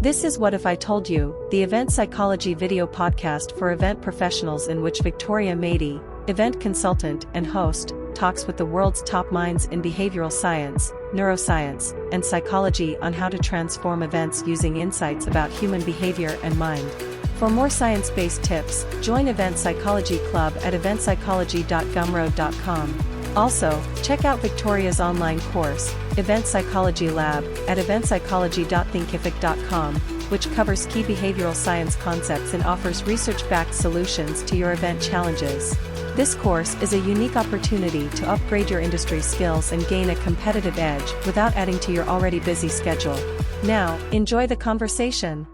This is What If I Told You, the event psychology video podcast for event professionals in which Victoria Mady, event consultant and host, talks with the world's top minds in behavioral science, neuroscience, and psychology on how to transform events using insights about human behavior and mind. For more science-based tips, join Event Psychology Club at eventpsychology.gumroad.com. Also, check out Victoria's online course, Event Psychology Lab, at eventpsychology.thinkific.com, which covers key behavioral science concepts and offers research-backed solutions to your event challenges. This course is a unique opportunity to upgrade your industry skills and gain a competitive edge without adding to your already busy schedule. Now, enjoy the conversation.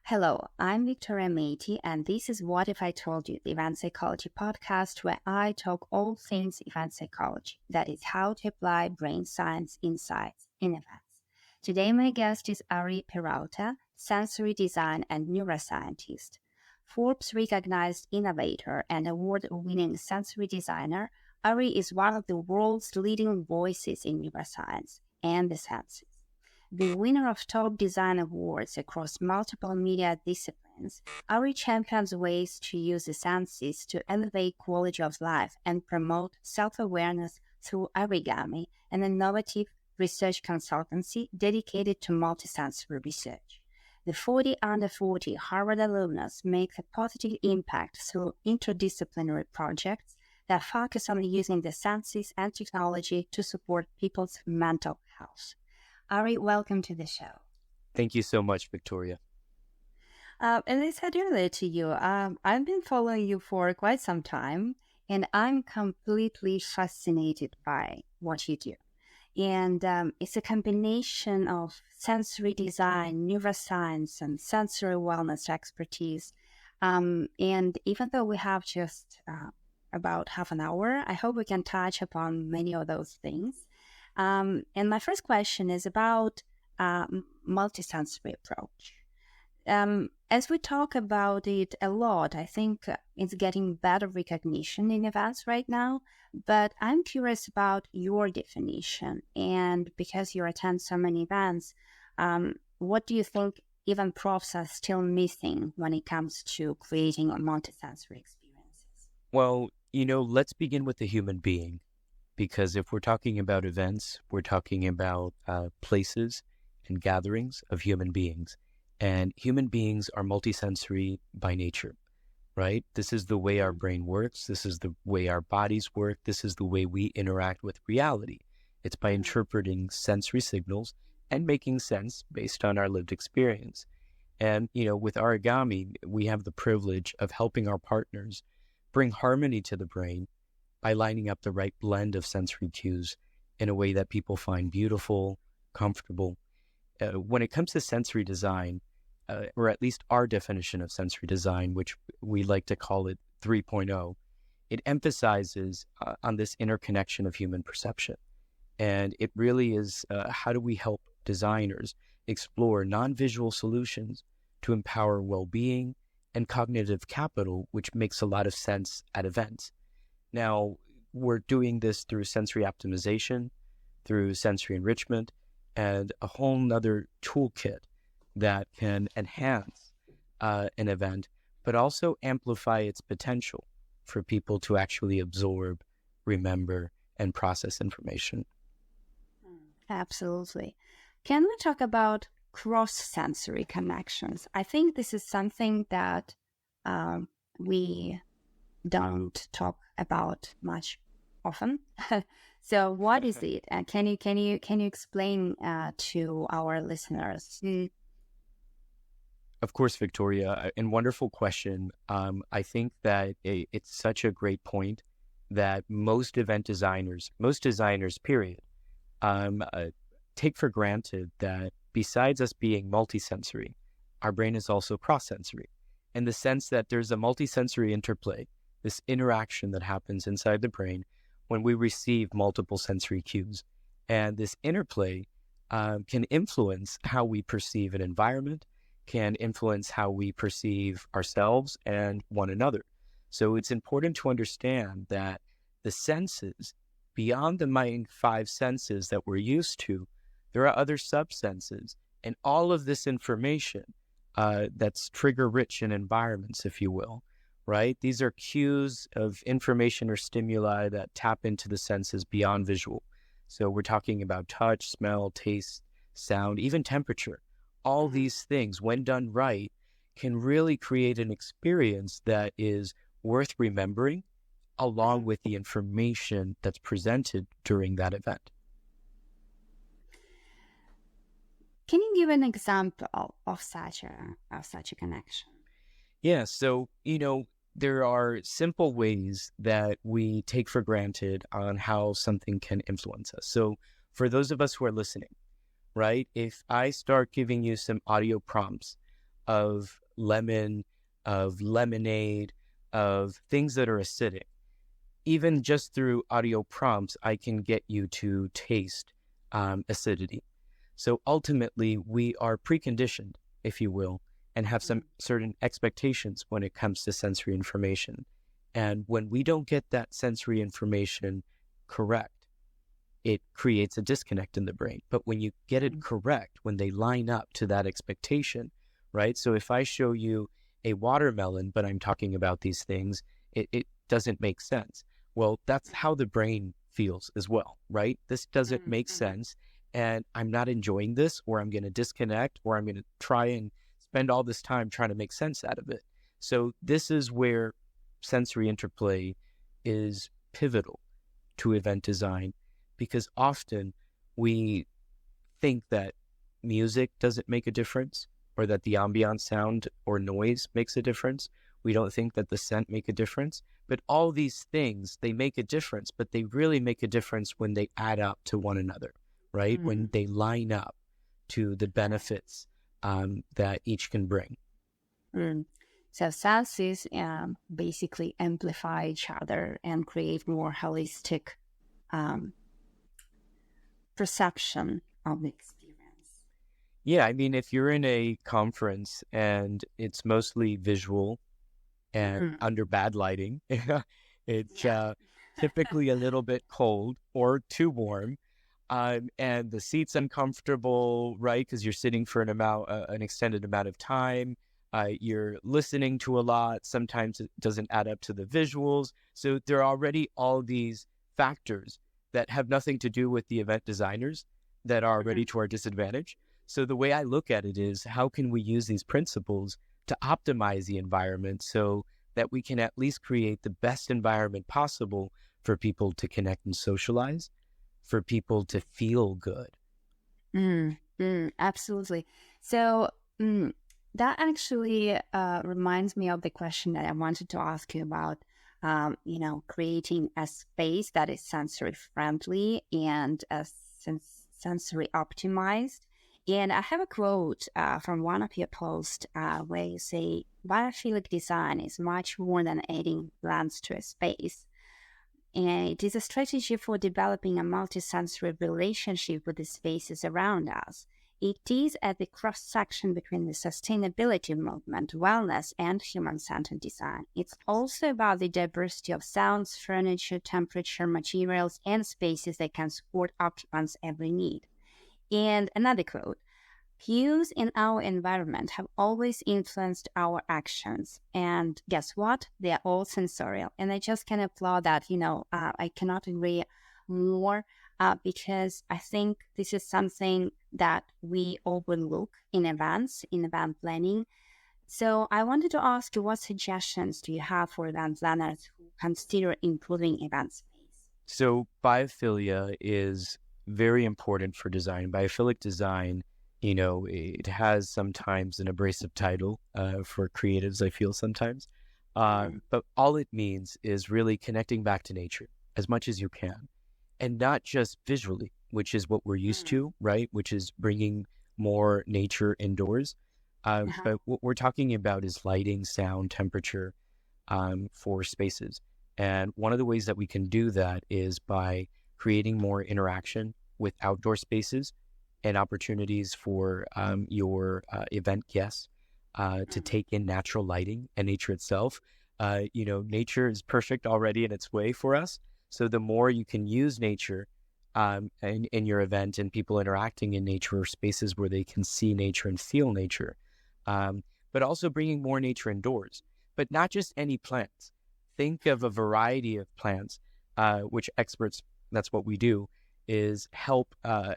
Hello, I'm Victoria Mady, and this is What If I Told You, the event psychology podcast where I talk all things event psychology, that is how to apply brain science insights in events. Today my guest is Ari Peralta, sensory design and neuroscientist. Forbes recognized innovator and award-winning sensory designer, Ari is one of the world's leading voices in neuroscience and the senses. The winner of top design awards across multiple media disciplines, Ari champions ways to use the senses to elevate quality of life and promote self-awareness through Arigami, an innovative research consultancy dedicated to multisensory research. The 40 under 40 Harvard alumnus make a positive impact through interdisciplinary projects that focus on using the senses and technology to support people's mental health. Ari, welcome to the show. Thank you so much, Victoria. And I said earlier to you, I've been following you for quite some time, and I'm completely fascinated by what you do. And it's a combination of sensory design, neuroscience, and sensory wellness expertise. And even though we have just about half an hour, I hope we can touch upon many of those things. And my first question is about multisensory approach. As we talk about it a lot, I think it's getting better recognition in events right now, but I'm curious about your definition. And because you attend so many events, what do you think even profs are still missing when it comes to creating multisensory experiences? Well, let's begin with the human being. Because if we're talking about events, we're talking about places and gatherings of human beings. And human beings are multisensory by nature, right? This is the way our brain works. This is the way our bodies work. This is the way we interact with reality. It's by interpreting sensory signals and making sense based on our lived experience. And, with Arigami, we have the privilege of helping our partners bring harmony to the brain by lining up the right blend of sensory cues in a way that people find beautiful, comfortable. When it comes to sensory design, or at least our definition of sensory design, which we like to call it 3.0, it emphasizes on this interconnection of human perception. And it really is how do we help designers explore non-visual solutions to empower well-being and cognitive capital, which makes a lot of sense at events. Now, we're doing this through sensory optimization, through sensory enrichment, and a whole nother toolkit that can enhance an event, but also amplify its potential for people to actually absorb, remember, and process information. Absolutely. Can we talk about cross-sensory connections? I think this is something that we don't talk about much often. So what is it? Can you explain to our listeners? Of course, Victoria, and wonderful question. I think that it's such a great point that most designers, period, take for granted that besides us being multisensory, our brain is also cross-sensory, in the sense that there's a multisensory interplay, this interaction that happens inside the brain when we receive multiple sensory cues. And this interplay can influence how we perceive an environment, can influence how we perceive ourselves and one another. So it's important to understand that the senses, beyond the main five senses that we're used to, there are other subsenses And all of this information that's trigger rich in environments, if you will, right? These are cues of information or stimuli that tap into the senses beyond visual. So we're talking about touch, smell, taste, sound, even temperature. All these things, when done right, can really create an experience that is worth remembering along with the information that's presented during that event. Can you give an example of such a connection? Yeah, so, there are simple ways that we take for granted on how something can influence us. So for those of us who are listening, right, if I start giving you some audio prompts of lemon, of lemonade, of things that are acidic, even just through audio prompts, I can get you to taste acidity. So ultimately, we are preconditioned, if you will, and have some certain expectations when it comes to sensory information. And when we don't get that sensory information correct, it creates a disconnect in the brain. But when you get it correct, when they line up to that expectation, right? So if I show you a watermelon, but I'm talking about these things, it doesn't make sense. Well, that's how the brain feels as well, right? This doesn't make sense, and I'm not enjoying this, or I'm going to disconnect, or I'm going to try and spend all this time trying to make sense out of it. So this is where sensory interplay is pivotal to event design, because often we think that music doesn't make a difference, or that the ambient sound or noise makes a difference. We don't think that the scent make a difference, but all these things, they make a difference, but they really make a difference when they add up to one another, right? When they line up to the benefits that each can bring. So senses basically amplify each other and create more holistic perception of the experience. Yeah, I mean, if you're in a conference and it's mostly visual and under bad lighting, it's typically a little bit cold or too warm, and the seat's uncomfortable, right? Because you're sitting for an extended amount of time. You're listening to a lot. Sometimes it doesn't add up to the visuals. So there are already all these factors that have nothing to do with the event designers that are already to our disadvantage. So the way I look at it is, how can we use these principles to optimize the environment so that we can at least create the best environment possible for people to connect and socialize, for people to feel good? Absolutely. So that actually reminds me of the question that I wanted to ask you about, creating a space that is sensory friendly and sensory optimized. And I have a quote from one of your posts where you say, biophilic design is much more than adding plants to a space. And it is a strategy for developing a multisensory relationship with the spaces around us. It is at the cross-section between the sustainability movement, wellness, and human-centered design. It's also about the diversity of sounds, furniture, temperature, materials, and spaces that can support occupants' every need. And another quote, cues in our environment have always influenced our actions. And guess what? They are all sensorial. And I just can applaud that. I cannot agree more because I think this is something that we overlook in events, in event planning. So I wanted to ask you, what suggestions do you have for event planners who consider improving event space? So biophilia is very important for design. Biophilic design, it has sometimes an abrasive title for creatives, I feel sometimes. But all it means is really connecting back to nature as much as you can. And not just visually, which is what we're used to, right? Which is bringing more nature indoors. But what we're talking about is lighting, sound, temperature for spaces. And one of the ways that we can do that is by creating more interaction with outdoor spaces and opportunities for your event guests to take in natural lighting and nature itself. Nature is perfect already in its way for us. So the more you can use nature in your event, and people interacting in nature, or spaces where they can see nature and feel nature, but also bringing more nature indoors, but not just any plants. Think of a variety of plants, which experts, that's what we do, is help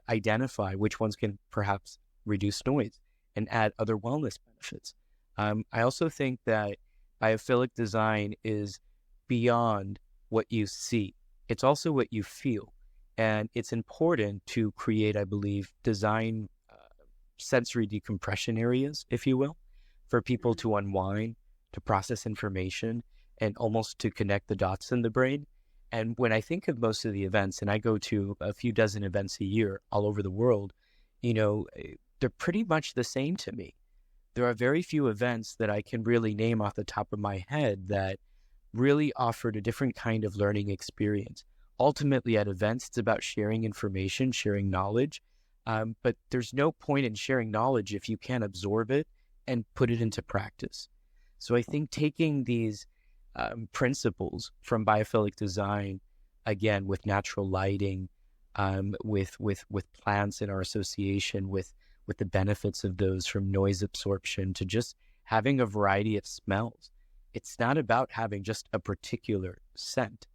identify which ones can perhaps reduce noise and add other wellness benefits. I also think that biophilic design is beyond what you see. It's also what you feel. And it's important to create, I believe, design sensory decompression areas, if you will, for people to unwind, to process information, and almost to connect the dots in the brain. And when I think of most of the events, and I go to a few dozen events a year all over the world, they're pretty much the same to me. There are very few events that I can really name off the top of my head that really offered a different kind of learning experience. Ultimately, at events, it's about sharing information, sharing knowledge, but there's no point in sharing knowledge if you can't absorb it and put it into practice. So I think taking these principles from biophilic design, again, with natural lighting, with plants in our association, with the benefits of those, from noise absorption to just having a variety of smells. It's not about having just a particular scent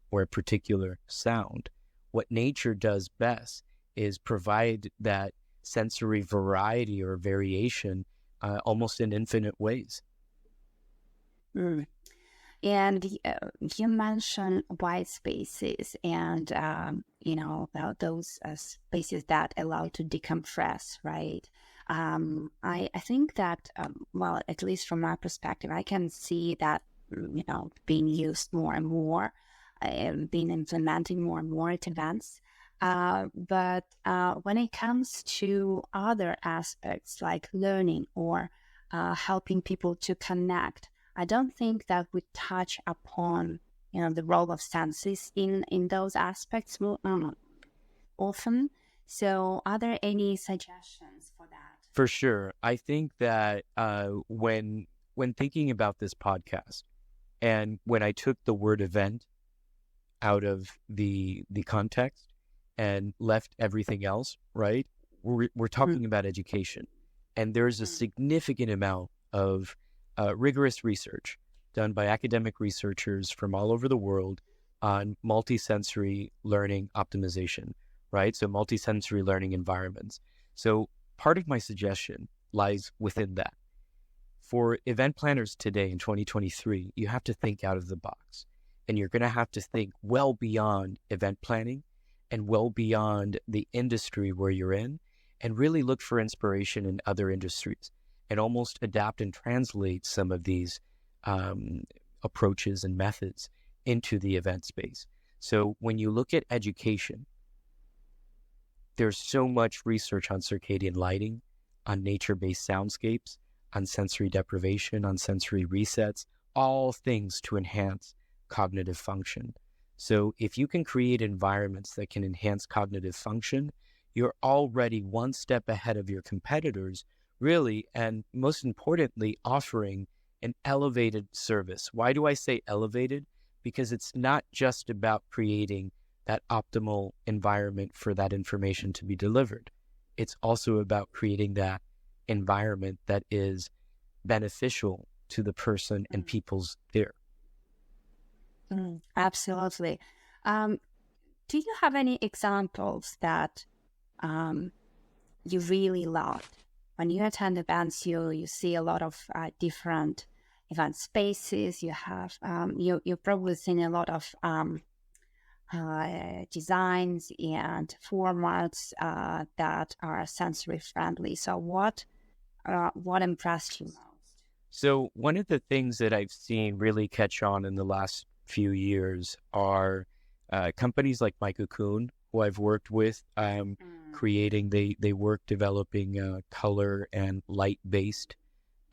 or a particular sound. What nature does best is provide that sensory variety or variation almost in infinite ways. Mm. And you mentioned white spaces and, those spaces that allow to decompress, right? I think that, at least from my perspective, I can see that, being used more and more, being implemented more and more at events. But when it comes to other aspects like learning or helping people to connect, I don't think that we touch upon, the role of senses in those aspects often. So are there any suggestions for that? For sure. I think that when thinking about this podcast, and when I took the word event out of the context and left everything else, right? We're talking about education. And there's a significant amount of rigorous research done by academic researchers from all over the world on multisensory learning optimization, right? So multisensory learning environments. So part of my suggestion lies within that. For event planners today in 2023, you have to think out of the box, and you're going to have to think well beyond event planning and well beyond the industry where you're in, and really look for inspiration in other industries and almost adapt and translate some of these approaches and methods into the event space. So when you look at education, there's so much research on circadian lighting, on nature-based soundscapes, on sensory deprivation, on sensory resets, all things to enhance cognitive function. So if you can create environments that can enhance cognitive function, you're already one step ahead of your competitors, really, and most importantly, offering an elevated service. Why do I say elevated? Because it's not just about creating that optimal environment for that information to be delivered. It's also about creating that environment that is beneficial to the person and people's there. Absolutely. Do you have any examples that you really loved? When you attend events, you see a lot of different event spaces. You have you've probably seen a lot of designs and formats that are sensory friendly. So what impressed you most? So one of the things that I've seen really catch on in the last few years are companies like My Cocoon, who I've worked with, creating, they work developing color and light-based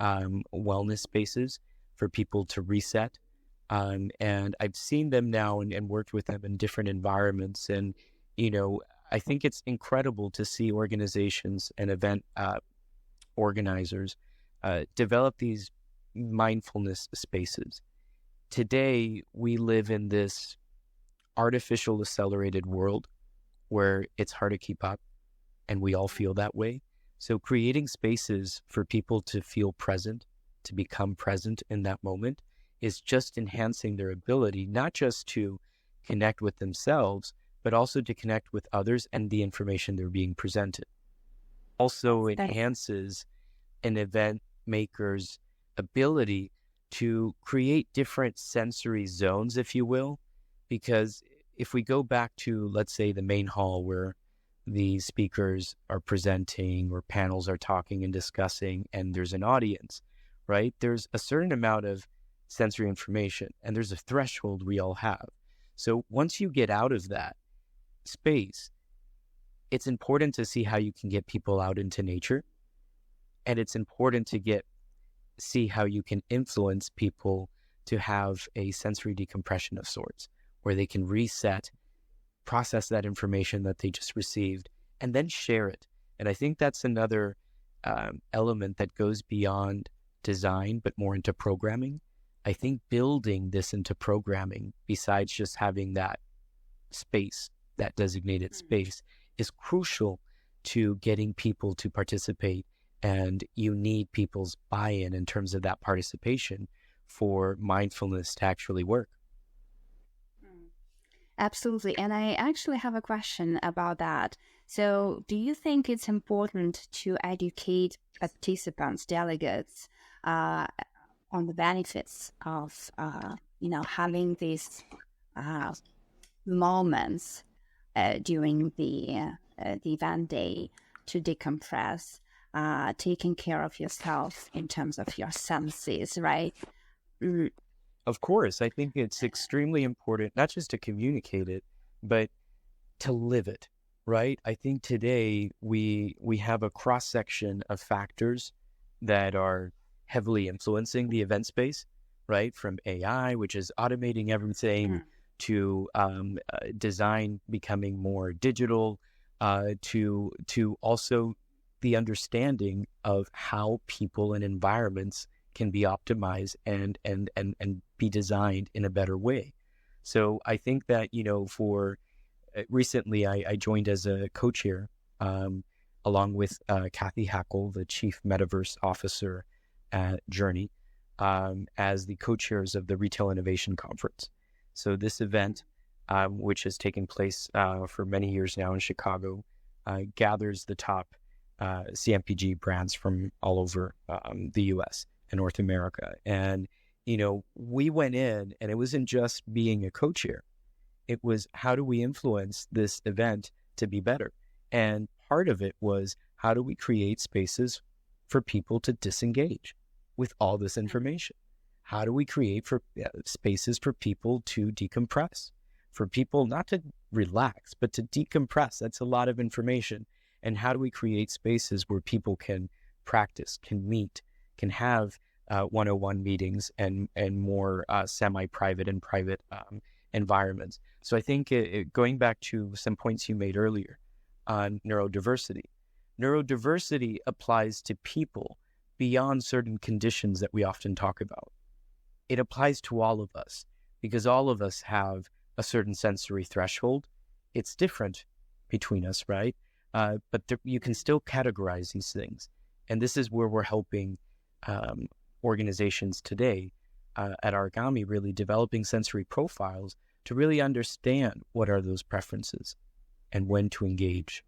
wellness spaces for people to reset. And I've seen them now and worked with them in different environments. And, I think it's incredible to see organizations and event organizers develop these mindfulness spaces. Today, we live in this artificial accelerated world where it's hard to keep up, and we all feel that way. So creating spaces for people to feel present, to become present in that moment, is just enhancing their ability, not just to connect with themselves, but also to connect with others and the information they're being presented. Also enhances an event maker's ability to create different sensory zones, if you will, because if we go back to, let's say, the main hall where the speakers are presenting or panels are talking and discussing, and there's an audience, right? There's a certain amount of sensory information, and there's a threshold we all have. So once you get out of that space, it's important to see how you can get people out into nature, and it's important to see how you can influence people to have a sensory decompression of sorts, where they can reset, process that information that they just received, and then share it. And I think that's another element that goes beyond design, but more into programming. I think building this into programming, besides just having that space, that designated space, is crucial to getting people to participate. And you need people's buy-in in terms of that participation for mindfulness to actually work. Absolutely. And I actually have a question about that. So do you think it's important to educate participants, delegates, on the benefits of, having these moments during the event day to decompress, taking care of yourself in terms of your senses, right? Of course, I think it's extremely important, not just to communicate it, but to live it, right? I think today we have a cross-section of factors that are heavily influencing the event space, right? From AI, which is automating everything, to design becoming more digital, to also the understanding of how people and environments can be optimized and be designed in a better way. So I think that, for recently I joined as a co-chair along with Kathy Hackle, the Chief Metaverse Officer at Journey, as the co-chairs of the Retail Innovation Conference. So this event, which has taken place for many years now in Chicago, gathers the top CMPG brands from all over the U.S. and North America. And, we went in, and it wasn't just being a co-chair. It was, how do we influence this event to be better? And part of it was, how do we create spaces for people to disengage with all this information? How do we create spaces for people to decompress? For people not to relax, but to decompress? That's a lot of information. And how do we create spaces where people can practice, can meet, can have one-on-one meetings and more semi-private and private environments? So I think going back to some points you made earlier on neurodiversity applies to people beyond certain conditions that we often talk about. It applies to all of us because all of us have a certain sensory threshold. It's different between us, right? But you can still categorize these things. And this is where we're helping organizations today at Arigami, really developing sensory profiles to really understand what are those preferences and when to engage.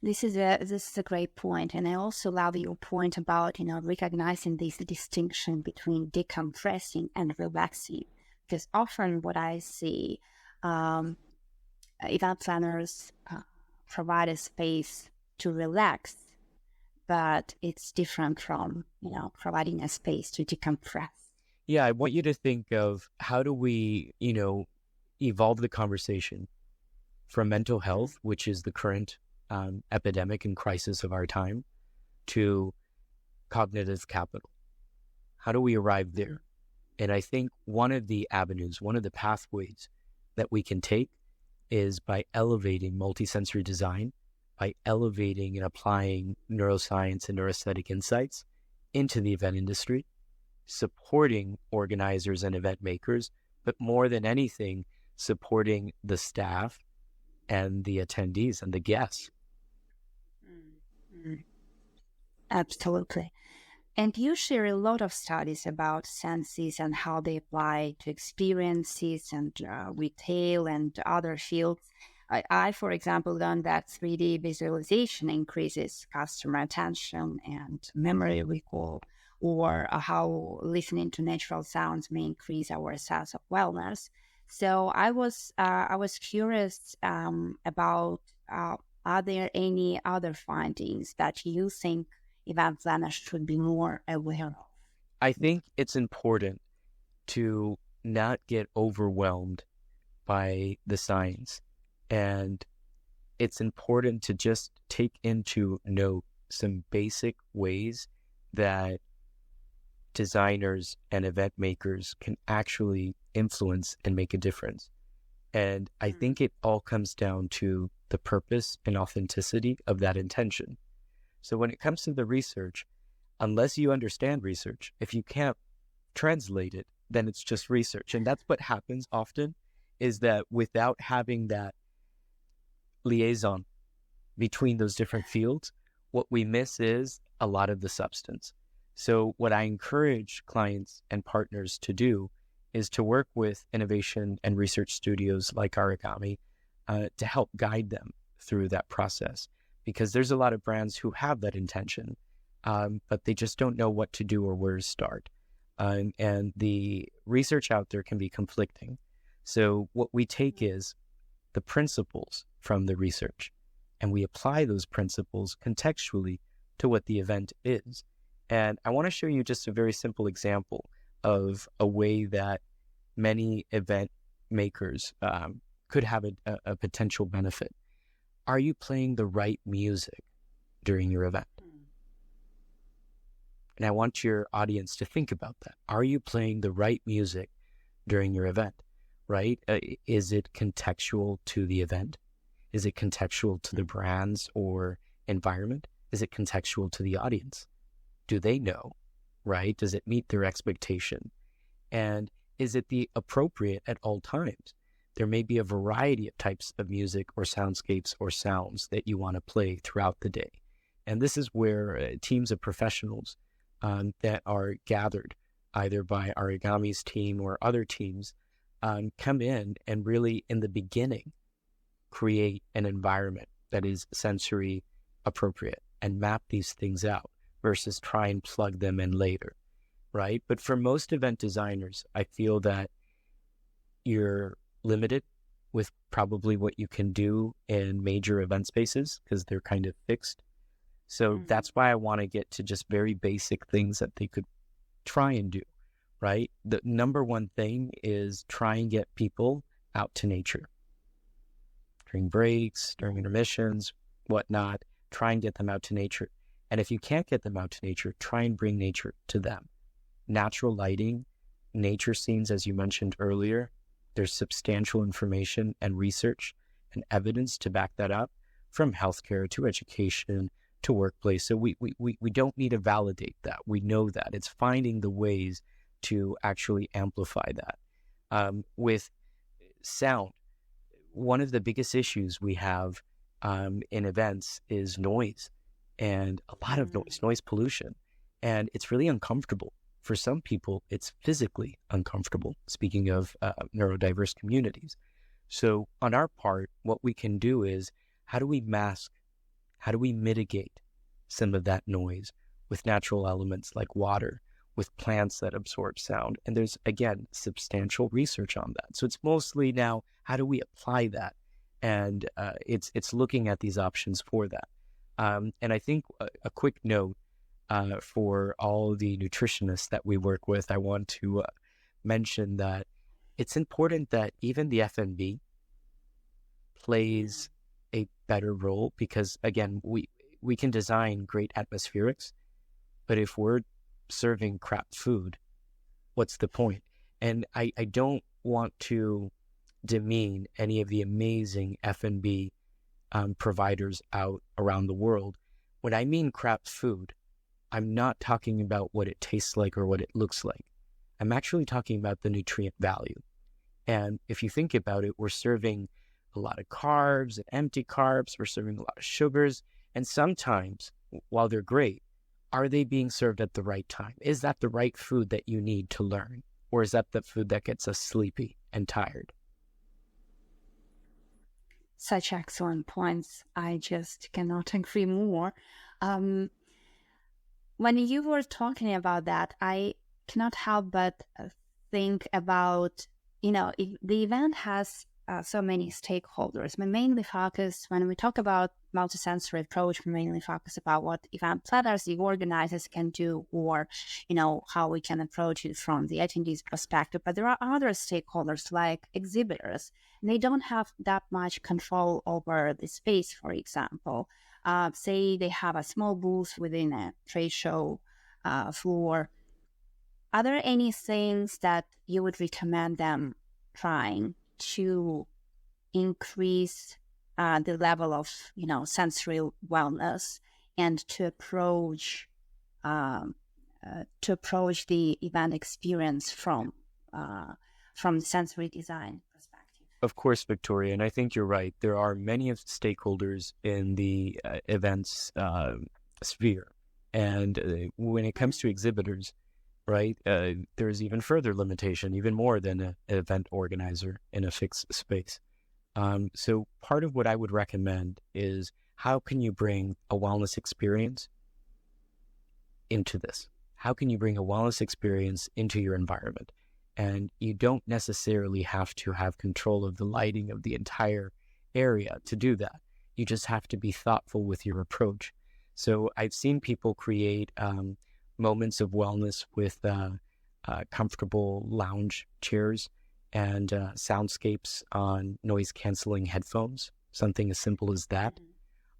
This is a great point, and I also love your point about recognizing this distinction between decompressing and relaxing, because often what I see, event planners provide a space to relax, but it's different from providing a space to decompress. Yeah, I want you to think of how do we evolve the conversation from mental health, which is the current epidemic and crisis of our time, to cognitive capital. How do we arrive there? And I think one of the avenues, one of the pathways that we can take is by elevating multisensory design, by elevating and applying neuroscience and neurosthetic insights into the event industry, supporting organizers and event makers, but more than anything, supporting the staff and the attendees and the guests. Mm-hmm. Absolutely. And you share a lot of studies about senses and how they apply to experiences and retail and other fields. I, for example, learned that 3D visualization increases customer attention and memory recall, or how listening to natural sounds may increase our sense of wellness. So I was curious about are there any other findings that you think event planners should be more aware of? I think it's important to not get overwhelmed by the science. And it's important to just take into note some basic ways that designers and event makers can actually influence and make a difference. And I think it all comes down to the purpose and authenticity of that intention. So when it comes to the research, unless you understand research, if you can't translate it, then it's just research. And that's what happens often, is that without having that liaison between those different fields, what we miss is a lot of the substance. So what I encourage clients and partners to do is to work with innovation and research studios like Arigami to help guide them through that process. Because there's a lot of brands who have that intention, but they just don't know what to do or where to start. And the research out there can be conflicting. So what we take is the principles from the research, and we apply those principles contextually to what the event is. And I want to show you just a very simple example of a way that many event makers could have a potential benefit. Are you playing the right music during your event? And I want your audience to think about that. Are you playing the right music during your event, right? Is it contextual to the event? Is it contextual to the brands or environment? Is it contextual to the audience? Do they know, right? Does it meet their expectation? And is it the appropriate at all times? There may be a variety of types of music or soundscapes or sounds that you want to play throughout the day. And this is where teams of professionals that are gathered either by Arigami's team or other teams come in and really in the beginning create an environment that is sensory appropriate and map these things out versus try and plug them in later, right? But for most event designers, I feel that you're limited with probably what you can do in major event spaces because they're kind of fixed. So that's why I want to get to just very basic things that they could try and do, right? The number one thing is try and get people out to nature. During breaks, during intermissions, whatnot, try and get them out to nature. And if you can't get them out to nature, try and bring nature to them. Natural lighting, nature scenes, as you mentioned earlier, there's substantial information and research and evidence to back that up, from healthcare to education to workplace. So we don't need to validate that. We know that. It's finding the ways to actually amplify that. With sound, one of the biggest issues we have in events is noise, and a lot of noise pollution. And it's really uncomfortable. For some people, it's physically uncomfortable, speaking of neurodiverse communities. So on our part, what we can do is, how do we mask, how do we mitigate some of that noise with natural elements like water, with plants that absorb sound? And there's, again, substantial research on that. So it's mostly now, how do we apply that? And it's looking at these options for that. And I think a quick note, for all the nutritionists that we work with, I want to mention that it's important that even the F&B plays a better role, because again, we can design great atmospherics, but if we're serving crap food, what's the point? And I don't want to demean any of the amazing F&B providers out around the world. When I mean crap food, I'm not talking about what it tastes like or what it looks like. I'm actually talking about the nutrient value. And if you think about it, we're serving a lot of carbs and empty carbs. We're serving a lot of sugars. And sometimes, while they're great, are they being served at the right time? Is that the right food that you need to learn? Or is that the food that gets us sleepy and tired? Such excellent points. I just cannot agree more. When you were talking about that, I cannot help but think about, if the event has so many stakeholders. We mainly focus, when we talk about multisensory approach, we mainly focus about what event planners, the organizers can do, or, how we can approach it from the attendees perspective. But there are other stakeholders like exhibitors, and they don't have that much control over the space, for example. Say they have a small booth within a trade show floor. Are there any things that you would recommend them trying to increase the level of, sensory wellness, and to approach the event experience from the sensory design perspective? Of course, Victoria, and I think you're right. There are many of stakeholders in the events sphere, and when it comes to exhibitors, right, there's even further limitation, even more than an event organizer in a fixed space. So part of what I would recommend is, how can you bring a wellness experience into this? How can you bring a wellness experience into your environment? And you don't necessarily have to have control of the lighting of the entire area to do that. You just have to be thoughtful with your approach. So I've seen people create moments of wellness with comfortable lounge chairs and soundscapes on noise-canceling headphones, something as simple as that,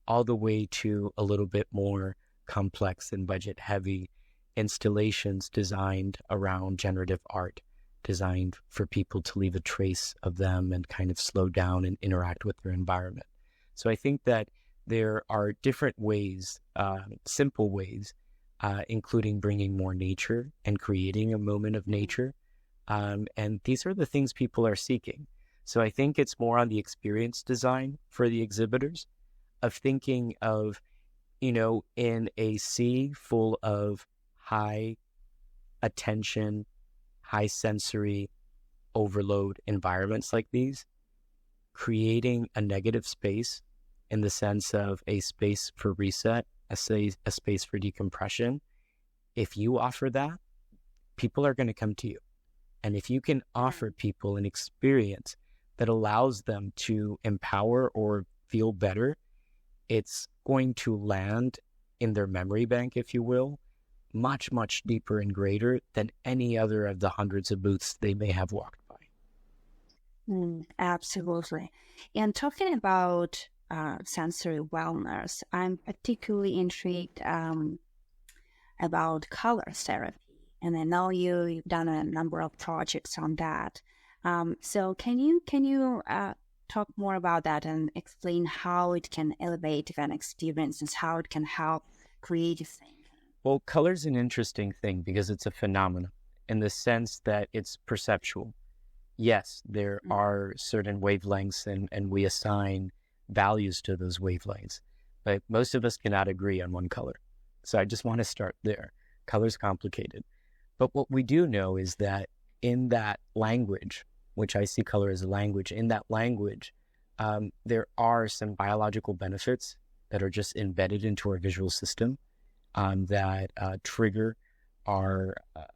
all the way to a little bit more complex and budget-heavy installations designed around generative art, designed for people to leave a trace of them and kind of slow down and interact with their environment. So I think that there are different ways, simple ways, including bringing more nature and creating a moment of nature. And these are the things people are seeking. So I think it's more on the experience design for the exhibitors, of thinking of, in a sea full of high attention, high sensory overload environments like these, creating a negative space in the sense of a space for reset, a space for decompression. If you offer that, people are going to come to you. And if you can offer people an experience that allows them to empower or feel better, it's going to land in their memory bank, if you will, much, much deeper and greater than any other of the hundreds of booths they may have walked by. Absolutely. And talking about sensory wellness, I'm particularly intrigued about color therapy. And I know you've done a number of projects on that. So can you talk more about that and explain how it can elevate event experiences, how it can help creative thinking? Well, color is an interesting thing because it's a phenomenon in the sense that it's perceptual. Yes, there are certain wavelengths and we assign values to those wavelengths, but most of us cannot agree on one color. So I just want to start there. Color's complicated. But what we do know is that in that language, which I see color as a language, in that language, there are some biological benefits that are just embedded into our visual system that trigger our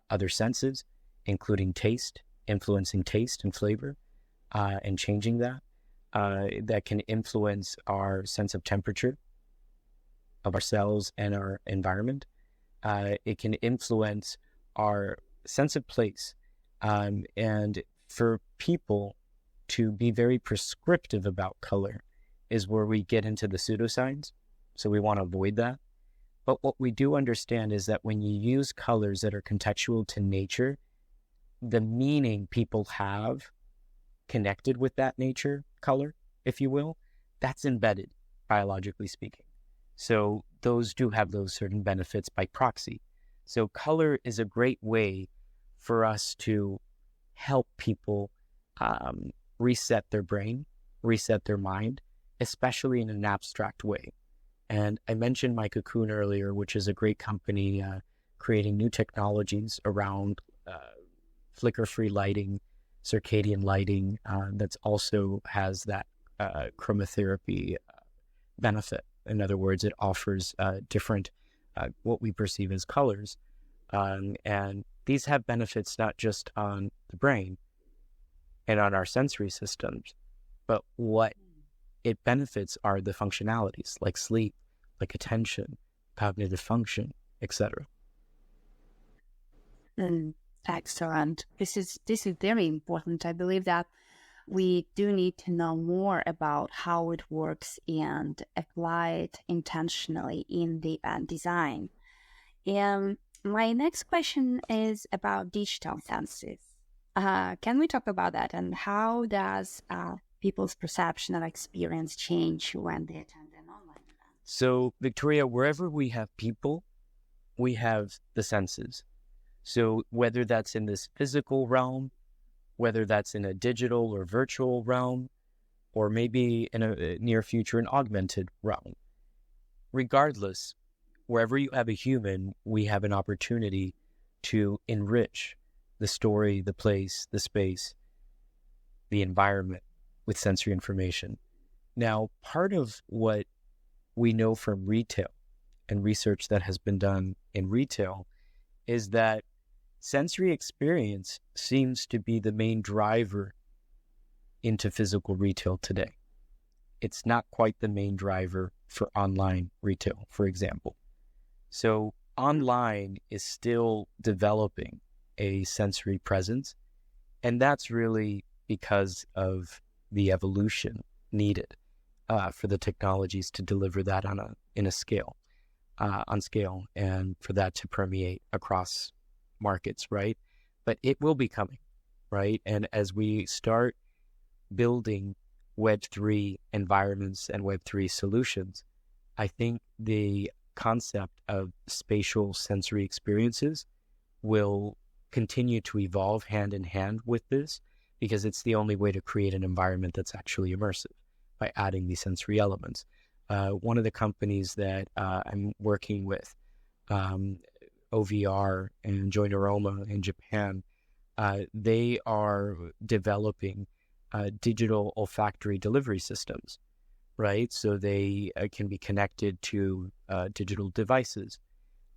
other senses, including taste, influencing taste and flavor, and changing that. That can influence our sense of temperature of ourselves and our environment. It can influence our sense of place. And for people to be very prescriptive about color is where we get into the pseudoscience. So we want to avoid that. But what we do understand is that when you use colors that are contextual to nature, the meaning people have connected with that nature color, if you will, that's embedded, biologically speaking. So those do have those certain benefits by proxy. So color is a great way for us to help people reset their brain, reset their mind, especially in an abstract way. And I mentioned My Cocoon earlier, which is a great company creating new technologies around flicker-free lighting, circadian lighting, that also has that chromotherapy benefit. In other words, it offers different, what we perceive as colors. And these have benefits not just on the brain and on our sensory systems, but what it benefits are the functionalities like sleep, like attention, cognitive function, etc. Excellent. This is very important. I believe that we do need to know more about how it works and apply it intentionally in the event design. And my next question is about digital senses. Can we talk about that, and how does people's perception and experience change when they attend an online event? So, Victoria, wherever we have people, we have the senses. So whether that's in this physical realm, whether that's in a digital or virtual realm, or maybe in a near future, an augmented realm, regardless, wherever you have a human, we have an opportunity to enrich the story, the place, the space, the environment with sensory information. Now, part of what we know from retail and research that has been done in retail is that sensory experience seems to be the main driver into physical retail today. It's not quite the main driver for online retail, for example. So online is still developing a sensory presence, and that's really because of the evolution needed for the technologies to deliver that on scale, and for that to permeate across markets, right? But it will be coming, right? And as we start building Web3 environments and Web3 solutions, I think the concept of spatial sensory experiences will continue to evolve hand in hand with this, because it's the only way to create an environment that's actually immersive by adding these sensory elements. One of the companies that I'm working with, OVR and Joineroma in Japan, they are developing digital olfactory delivery systems, right? So they can be connected to digital devices.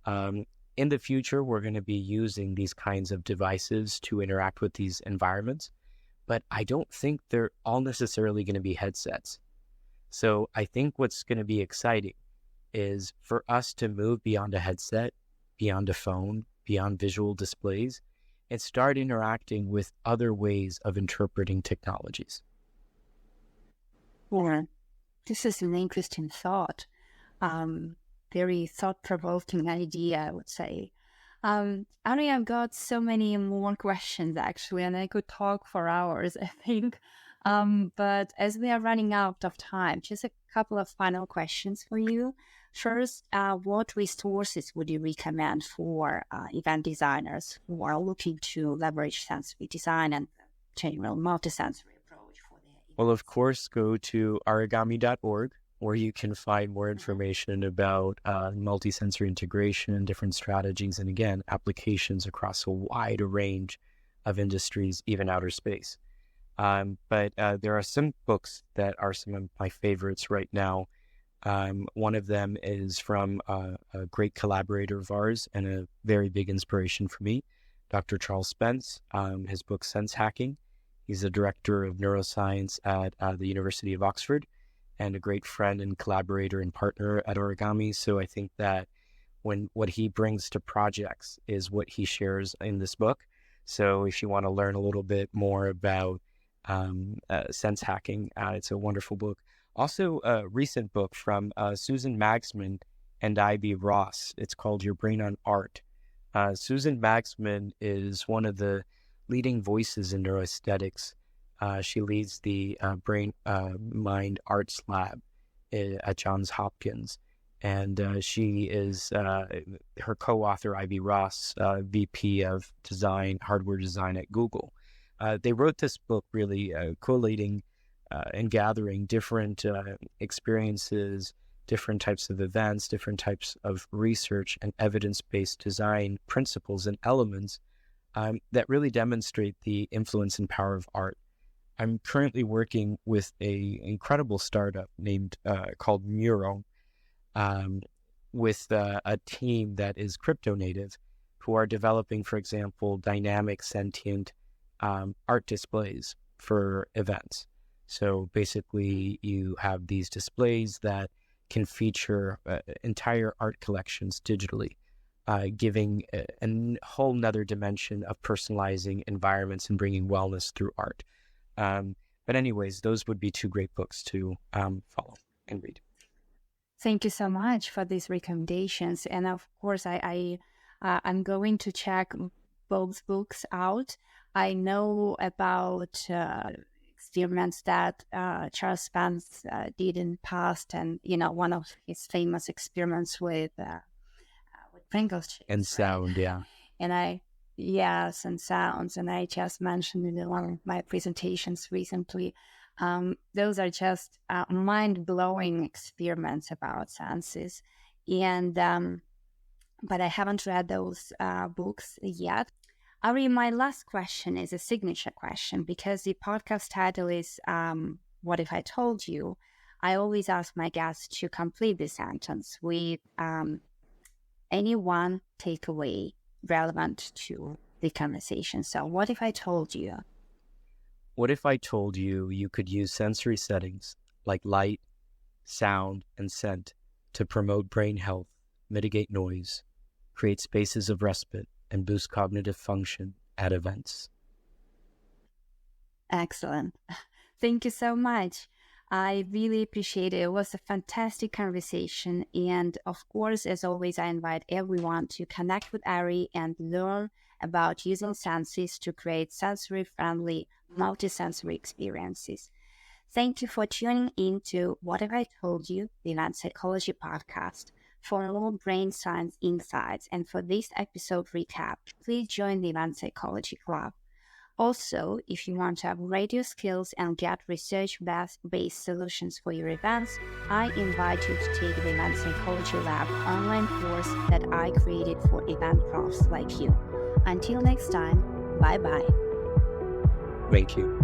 In the future, we're going to be using these kinds of devices to interact with these environments, but I don't think they're all necessarily going to be headsets. So I think what's going to be exciting is for us to move beyond a headset, beyond a phone, beyond visual displays, and start interacting with other ways of interpreting technologies. Yeah, this is an interesting thought. Very thought-provoking idea, I would say. Ari, I've got so many more questions, actually, and I could talk for hours, I think. But as we are running out of time, just a couple of final questions for you. First, what resources would you recommend for event designers who are looking to leverage sensory design and general multisensory approach for their events? Well, of course, go to arigami.org, where you can find more information about multisensory integration and different strategies, and again, applications across a wide range of industries, even outer space. But there are some books that are some of my favorites right now. One of them is from a great collaborator of ours and a very big inspiration for me, Dr. Charles Spence. His book, Sense Hacking. He's the director of neuroscience at the University of Oxford and a great friend and collaborator and partner at Arigami. So I think that what he brings to projects is what he shares in this book. So if you want to learn a little bit more about sense hacking, it's a wonderful book. Also, a recent book from Susan Magsman and Ivy Ross. It's called Your Brain on Art. Susan Magsman is one of the leading voices in neuroaesthetics. She leads the Brain Mind Arts Lab at Johns Hopkins. And she is her co-author, Ivy Ross, VP of design, hardware design at Google. they wrote this book really collating and gathering different experiences, different types of events, different types of research and evidence-based design principles and elements that really demonstrate the influence and power of art. I'm currently working with an incredible startup named called Neuro, with a team that is crypto native, who are developing, for example, dynamic sentient art displays for events. So basically, you have these displays that can feature entire art collections digitally, giving a whole nother dimension of personalizing environments and bringing wellness through art. But anyways, those would be two great books to follow and read. Thank you so much for these recommendations. And of course, I'm going to check both books out. I know about experiments that Charles Spence did in the past, and one of his famous experiments with Pringles chips and sound, right? And yes, and sounds, and I just mentioned in one of my presentations recently. Those are just mind-blowing experiments about senses, and but I haven't read those books yet. Ari, my last question is a signature question, because the podcast title is What If I Told You? I always ask my guests to complete the sentence with any one takeaway relevant to the conversation. So what if I told you? What if I told you you could use sensory settings like light, sound, and scent to promote brain health, mitigate noise, create spaces of respite, and boost cognitive function at events? Excellent. Thank you so much. I really appreciate it. It was a fantastic conversation. And of course, as always, I invite everyone to connect with Ari and learn about using senses to create sensory-friendly, multisensory experiences. Thank you for tuning in to What If I Told You, the Event Psychology Podcast. For more brain science insights and for this episode recap, please join the Event Psychology Club. Also, if you want to have radio skills and get research-based solutions for your events, I invite you to take the Event Psychology Lab online course that I created for event profs like you. Until next time, bye-bye. Thank you.